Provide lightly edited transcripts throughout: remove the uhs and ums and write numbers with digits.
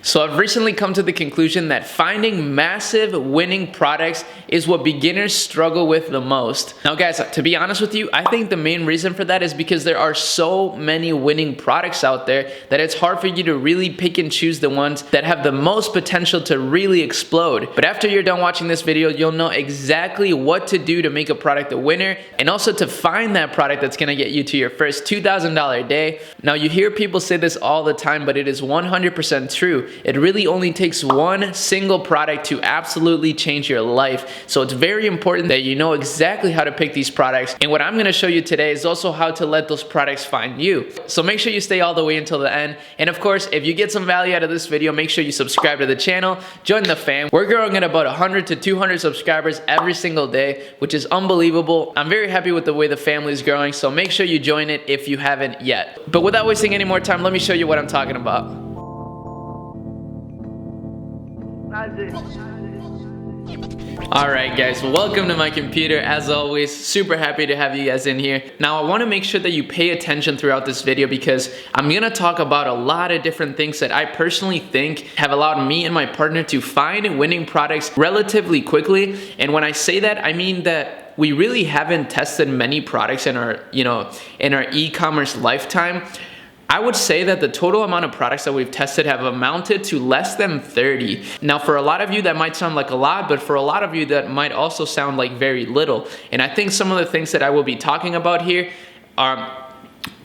So I've recently come to the conclusion that finding massive winning products is what beginners struggle with the most. Now guys, to be honest with you, I think the main reason for that is because there are so many winning products out there that it's hard for you to really pick and choose the ones that have the most potential to really explode. But after you're done watching this video, you'll know exactly what to do to make a product a winner and also to find that product that's gonna get you to your first $2,000 day. Now you hear people say this all the time, but it is 100% true. It really only takes one single product to absolutely change your life. So it's very important that you know exactly how to pick these products. And what I'm going to show you today is also how to let those products find you. So make sure you stay all the way until the end. And of course, if you get some value out of this video, make sure you subscribe to the channel, join the fam. We're growing at about 100 to 200 subscribers every single day, which is unbelievable. I'm very happy with the way the family is growing. So make sure you join it if you haven't yet. But without wasting any more time, let me show you what I'm talking about. Alright guys, welcome to my computer. As always, super happy to have you guys in here. Now I want to make sure that you pay attention throughout this video because I'm going to talk about a lot of different things that I personally think have allowed me and my partner to find winning products relatively quickly. And when I say that, I mean that we really haven't tested many products in our, in our e-commerce lifetime. I would say that the total amount of products that we've tested have amounted to less than 30. Now, for a lot of you, that might sound like a lot, but for a lot of you, that might also sound like very little. And I think some of the things that I will be talking about here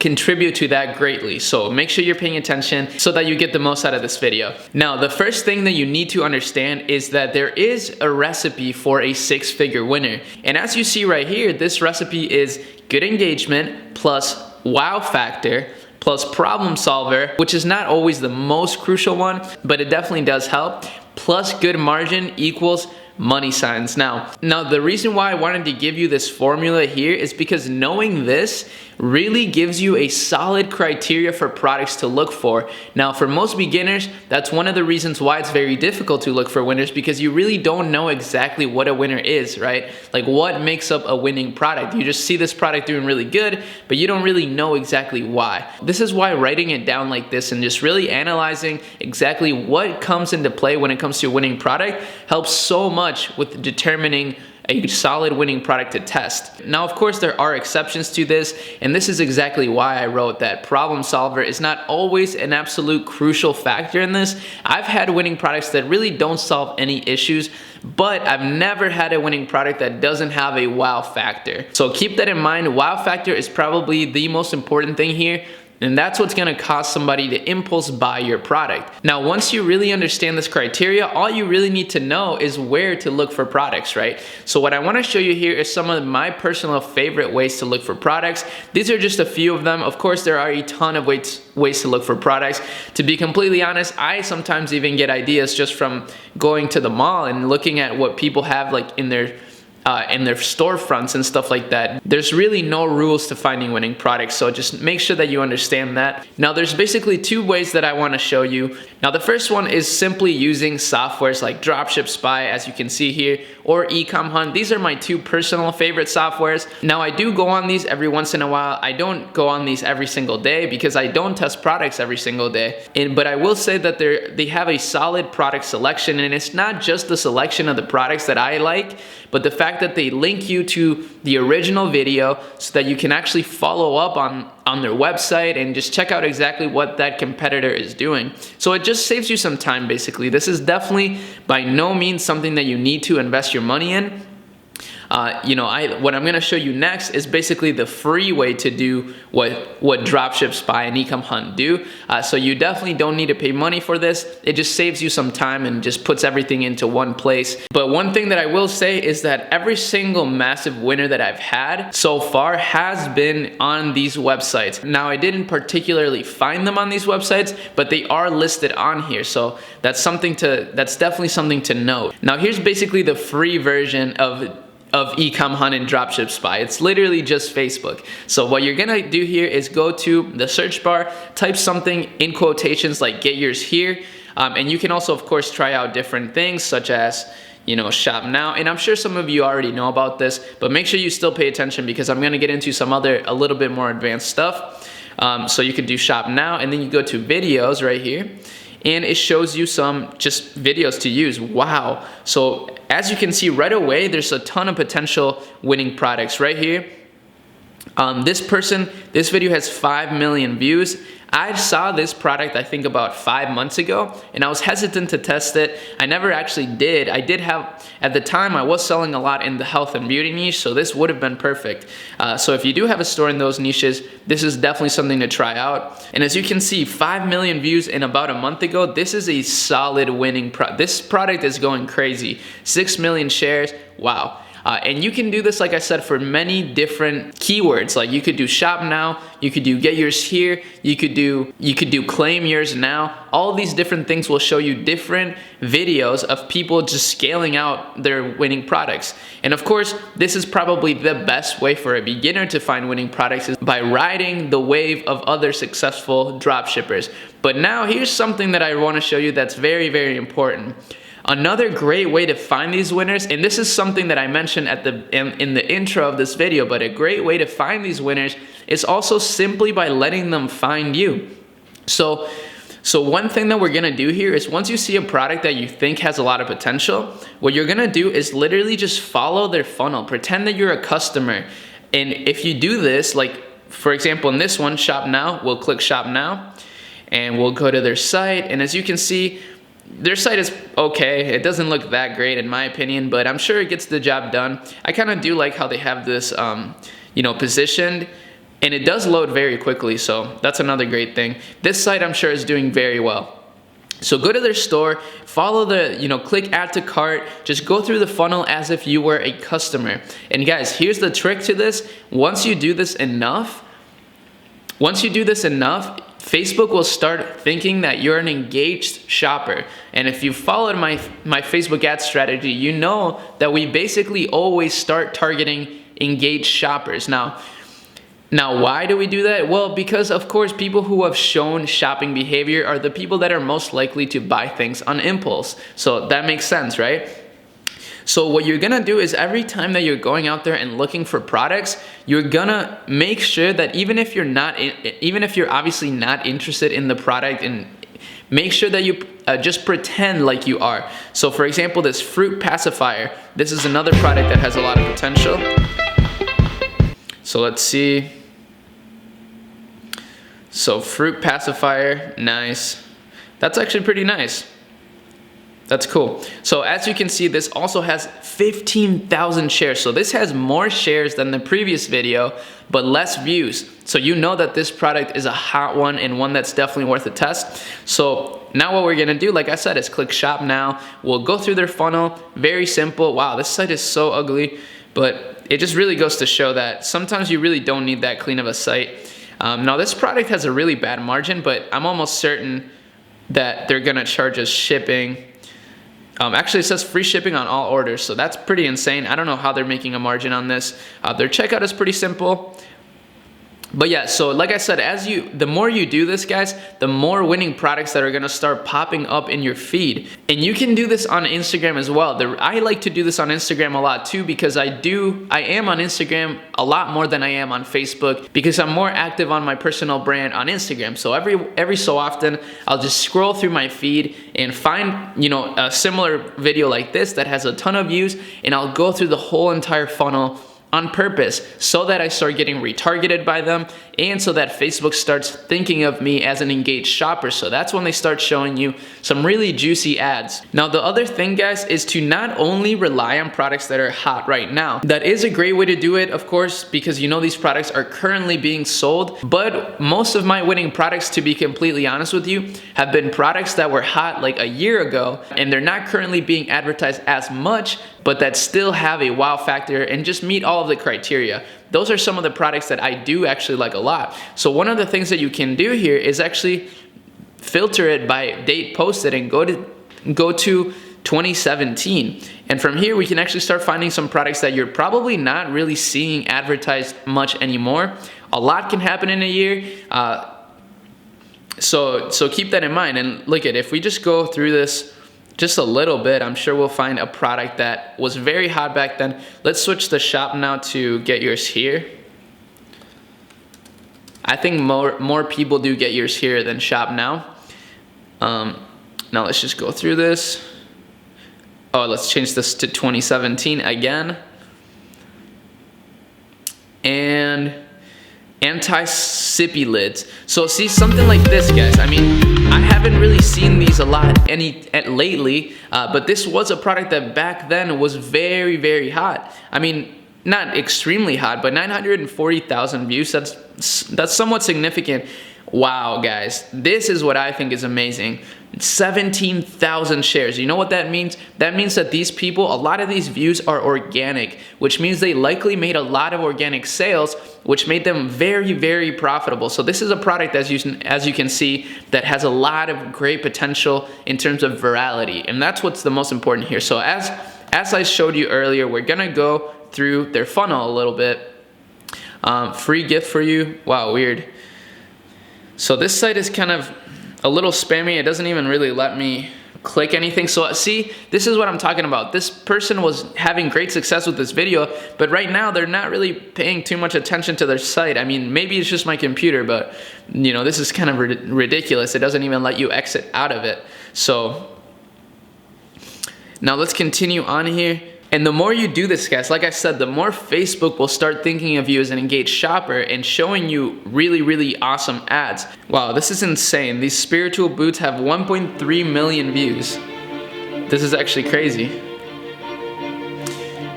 contribute to that greatly. So make sure you're paying attention so that you get the most out of this video. Now, the first thing that you need to understand is that there is a recipe for a six-figure winner. And as you see right here, this recipe is good engagement plus wow factor plus problem solver, which is not always the most crucial one, but it definitely does help, plus good margin equals money signs. Now the reason why I wanted to give you this formula here is because knowing this really gives you a solid criteria for products to look for. Now for most beginners, that's one of the reasons why it's very difficult to look for winners, because you really don't know exactly what a winner is, right? Like what makes up a winning product. You just see this product doing really good, but you don't really know exactly why. This is why writing it down like this and just really analyzing exactly what comes into play when it comes to a winning product helps so much with determining a solid winning product to test. Now, of course, there are exceptions to this, and this is exactly why I wrote that problem solver is not always an absolute crucial factor in this. I've had winning products that really don't solve any issues, but I've never had a winning product that doesn't have a wow factor. So keep that in mind. Wow factor is probably the most important thing here. And that's what's gonna cause somebody to impulse buy your product. Now, once you really understand this criteria, all you really need to know is where to look for products, right? So what I wanna show you here is some of my personal favorite ways to look for products. These are just a few of them. Of course, there are a ton of ways to look for products. To be completely honest, I sometimes even get ideas just from going to the mall and looking at what people have like in their storefronts and stuff like that. There's really no rules to finding winning products, so just make sure that you understand that. Now, there's basically two ways that I want to show you. Now, the first one is simply using softwares like Dropship Spy, as you can see here, or Ecom Hunt. These are my two personal favorite softwares. Now, I do go on these every once in a while. I don't go on these every single day because I don't test products every single day. But I will say that they have a solid product selection, and it's not just the selection of the products that I like, but the fact that they link you to the original video so that you can actually follow up on their website and just check out exactly what that competitor is doing. So it just saves you some time, basically. This is definitely by no means something that you need to invest your money in. What I'm going to show you next is basically the free way to do what Dropship Spy and Ecom Hunt do. So you definitely don't need to pay money for this. It just saves you some time and just puts everything into one place. But one thing that I will say is that every single massive winner that I've had so far has been on these websites. Now, I didn't particularly find them on these websites, but they are listed on here. So that's definitely something to note. Now, here's basically the free version of Ecom Hunt and Dropship Spy. It's literally just Facebook. So what you're gonna do here is go to the search bar, type something in quotations like "get yours here," and you can also, of course, try out different things such as shop now. And I'm sure some of you already know about this, but make sure you still pay attention because I'm gonna get into some a little bit more advanced stuff. So you can do shop now, and then you go to videos right here. and it shows you some just videos to use. Wow. So as you can see right away, there's a ton of potential winning products right here. This video has 5 million views. I saw this product I think about 5 months ago, and I was hesitant to test it. I never actually did. I did have, at the time I was selling a lot in the health and beauty niche, so this would have been perfect. So if you do have a store in those niches, this is definitely something to try out. And as you can see, 5 million views in about a month ago, this is a solid winning product. This product is going crazy. 6 million shares, wow. And you can do this, like I said, for many different keywords. Like you could do shop now, you could do get yours here, you could do claim yours now. All these different things will show you different videos of people just scaling out their winning products. And of course, this is probably the best way for a beginner to find winning products, is by riding the wave of other successful dropshippers. But now here's something that I want to show you that's very, very important. Another great way to find these winners, and this is something that I mentioned in the intro of this video, but a great way to find these winners is also simply by letting them find you. So one thing that we're gonna do here is, once you see a product that you think has a lot of potential, what you're gonna do is literally just follow their funnel. Pretend that you're a customer. And if you do this, like for example in this one, shop now, we'll click shop now and we'll go to their site, and as you can see, their site is okay. It doesn't look that great in my opinion, but I'm sure it gets the job done. I kind of do like how they have this positioned, and it does load very quickly, so that's another great thing. This site I'm sure is doing very well. So go to their store, follow click add to cart, just go through the funnel as if you were a customer. And guys, here's the trick to this. Once you do this enough, Facebook will start thinking that you're an engaged shopper. And if you followed my Facebook ad strategy, you know that we basically always start targeting engaged shoppers. Now why do we do that? Well, because of course people who have shown shopping behavior are the people that are most likely to buy things on impulse. So that makes sense, right? So what you're gonna do is, every time that you're going out there and looking for products, you're gonna make sure that even if you're obviously not interested in the product, and make sure that you just pretend like you are. So for example, this fruit pacifier, this is another product that has a lot of potential. So let's see. So fruit pacifier, nice. That's actually pretty nice. That's cool. So as you can see, this also has 15,000 shares. So this has more shares than the previous video, but less views. So you know that this product is a hot one, and one that's definitely worth a test. So now what we're gonna do, like I said, is click shop now. We'll go through their funnel, very simple. Wow, this site is so ugly, but it just really goes to show that sometimes you really don't need that clean of a site. Now this product has a really bad margin, but I'm almost certain that they're gonna charge us shipping. Actually, it says free shipping on all orders, so that's pretty insane. I don't know how they're making a margin on this. Their checkout is pretty simple. But yeah, so like I said, the more you do this, guys, the more winning products that are gonna start popping up in your feed. And you can do this on Instagram as well. I like to do this on Instagram a lot too, because I am on Instagram a lot more than I am on Facebook, because I'm more active on my personal brand on Instagram. So every so often, I'll just scroll through my feed and find, a similar video like this that has a ton of views, and I'll go through the whole entire funnel on purpose, so that I start getting retargeted by them, and so that Facebook starts thinking of me as an engaged shopper. So that's when they start showing you some really juicy ads. Now the other thing, guys, is to not only rely on products that are hot right now. That is a great way to do it, of course, because these products are currently being sold. But most of my winning products, to be completely honest with you, have been products that were hot like a year ago, and they're not currently being advertised as much, but that still have a wow factor and just meet all of the criteria. Those are some of the products that I do actually like a lot. So one of the things that you can do here is actually filter it by date posted and go to 2017. And from here, we can actually start finding some products that you're probably not really seeing advertised much anymore. A lot can happen in a year. So keep that in mind. And look at, if we just go through this just a little bit, I'm sure we'll find a product that was very hot back then. Let's switch the shop now to get yours here. I think more people do get yours here than shop now. Now let's just go through this. Oh, let's change this to 2017 again. And anti-sippy lids. So see, something like this, guys. I mean, I haven't really seen these a lot lately, but this was a product that back then was very, very hot. I mean, not extremely hot, but 940,000 views. That's somewhat significant. Wow, guys, this is what I think is amazing. 17,000 shares. You know what that means? That means that these people, a lot of these views are organic, which means they likely made a lot of organic sales, which made them very, very profitable. So this is a product, as you can see, that has a lot of great potential in terms of virality, and that's what's the most important here. So as I showed you earlier, we're gonna go through their funnel a little bit. Free gift for you. Wow, weird. So this site is kind of a little spammy. It doesn't even really let me click anything. So see, this is what I'm talking about. This person was having great success with this video, but right now they're not really paying too much attention to their site. I mean, maybe it's just my computer, but you know, this is kind of ridiculous. It doesn't even let you exit out of it. So now let's continue on here. And the more you do this, guys, like I said, the more Facebook will start thinking of you as an engaged shopper and showing you really, really awesome ads. Wow, this is insane. These spiritual boots have 1.3 million views. This is actually crazy.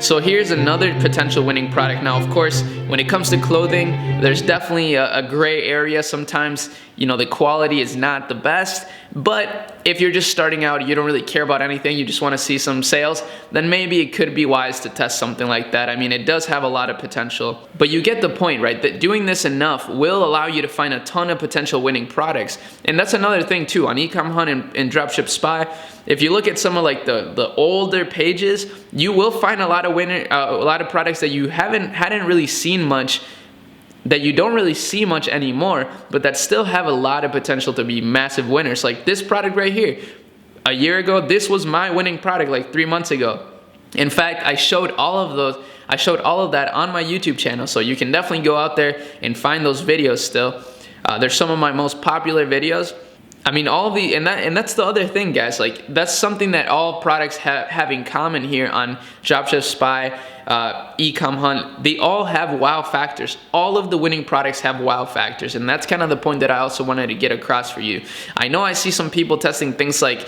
So here's another potential winning product. Now, of course, when it comes to clothing, there's definitely a gray area. Sometimes, you know, the quality is not the best, but if you're just starting out, you don't really care about anything, you just want to see some sales, then maybe it could be wise to test something like that. I mean, it does have a lot of potential, but you get the point, right? That doing this enough will allow you to find a ton of potential winning products. And that's another thing too, on Ecom Hunt and Dropship Spy. If you look at some of like the older pages, you will find a lot of products that you hadn't really seen much, that you don't really see much anymore, but that still have a lot of potential to be massive winners. Like this product right here. A year ago, this was my winning product like 3 months ago. In fact, I showed all of that on my YouTube channel, so you can definitely go out there and find those videos still. They're some of my most popular videos. I mean, and that's the other thing, guys. Like, that's something that all products have in common here on Dropship Spy, Ecom Hunt. They all have wow factors. All of the winning products have wow factors, and that's kind of the point that I also wanted to get across for you. I know I see some people testing things like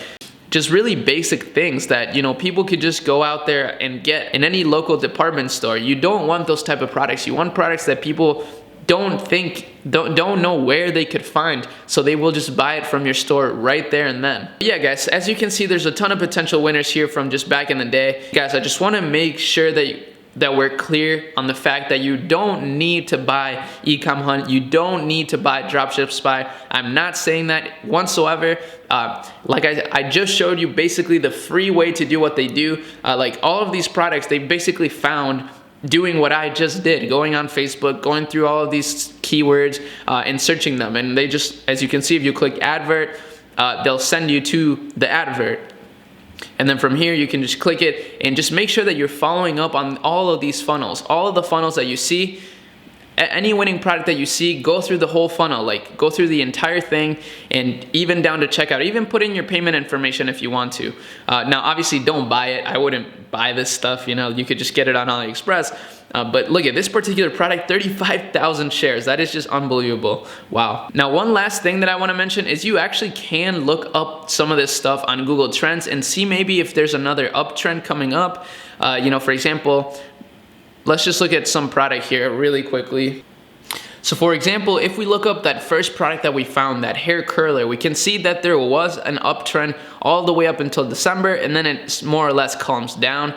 just really basic things that, you know, people could just go out there and get in any local department store. You don't want those type of products. You want products that people don't know where they could find, so they will just buy it from your store right there and then. Yeah, guys, as you can see, there's a ton of potential winners here from just back in the day. Guys, I just want to make sure that we're clear on the fact that you don't need to buy Ecom Hunt. You don't need to buy Dropship Spy. I'm not saying that whatsoever. Like I just showed you basically the free way to do what they do. Like all of these products, they basically found doing what I just did, going on Facebook, going through all of these keywords and searching them. And they just, as you can see, if you click advert, they'll send you to the advert. And then from here, you can just click it and just make sure that you're following up on all of these funnels. All of the funnels that you see, any winning product that you see, go through the whole funnel, like go through the entire thing and even down to checkout. Even put in your payment information if you want to. Now, obviously, don't buy it. I wouldn't buy this stuff. You know, you could just get it on AliExpress. But look at this particular product, 35,000 shares. That is just unbelievable. Wow. Now, one last thing that I want to mention is you actually can look up some of this stuff on Google Trends and see maybe if there's another uptrend coming up. You know, for example, let's just look at some product here really quickly. So for example, if we look up that first product that we found, that hair curler, we can see that there was an uptrend all the way up until December, and then it more or less calms down.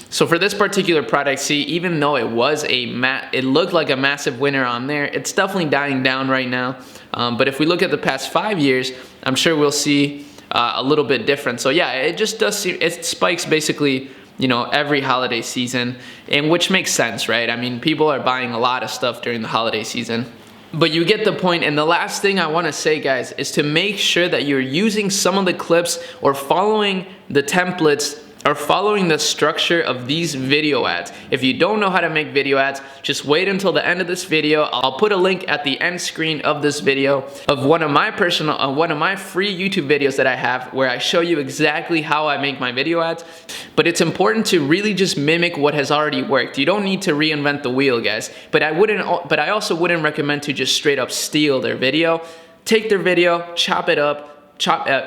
So for this particular product, see, even though it was it looked like a massive winner on there, it's definitely dying down right now. But if we look at the past 5 years, I'm sure we'll see a little bit different. So yeah, it just does seem, it spikes basically, you know, every holiday season, and which makes sense, right? I mean, people are buying a lot of stuff during the holiday season. But you get the point. And the last thing I want to say, guys, is to make sure that you're using some of the clips or following the templates are following the structure of these video ads. If you don't know how to make video ads, just wait until the end of this video. I'll put a link at the end screen of this video of one of my free YouTube videos that I have where I show you exactly how I make my video ads. But it's important to really just mimic what has already worked. You don't need to reinvent the wheel, guys. But I also wouldn't recommend to just straight up steal their video. Take their video, chop it up,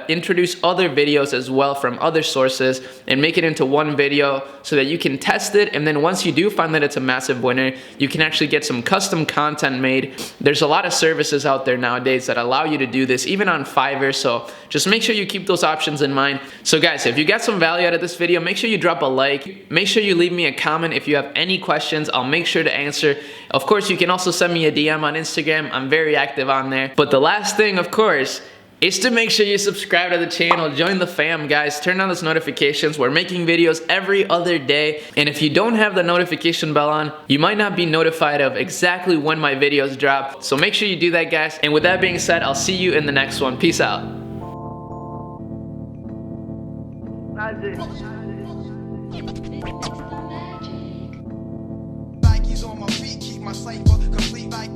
introduce other videos as well from other sources and make it into one video so that you can test it. And then once you do find that it's a massive winner, you can actually get some custom content made. There's a lot of services out there nowadays that allow you to do this, even on Fiverr. So just make sure you keep those options in mind. So guys, if you got some value out of this video, make sure you drop a like. Make sure you leave me a comment if you have any questions. I'll make sure to answer. Of course, you can also send me a DM on Instagram. I'm very active on there. But the last thing, of course, is to make sure you subscribe to the channel. Join the fam, guys. Turn on those notifications. We're making videos every other day. And if you don't have the notification bell on, you might not be notified of exactly when my videos drop. So make sure you do that, guys. And with that being said, I'll see you in the next one. Peace out. Like he's on my feet, keep my cipher complete like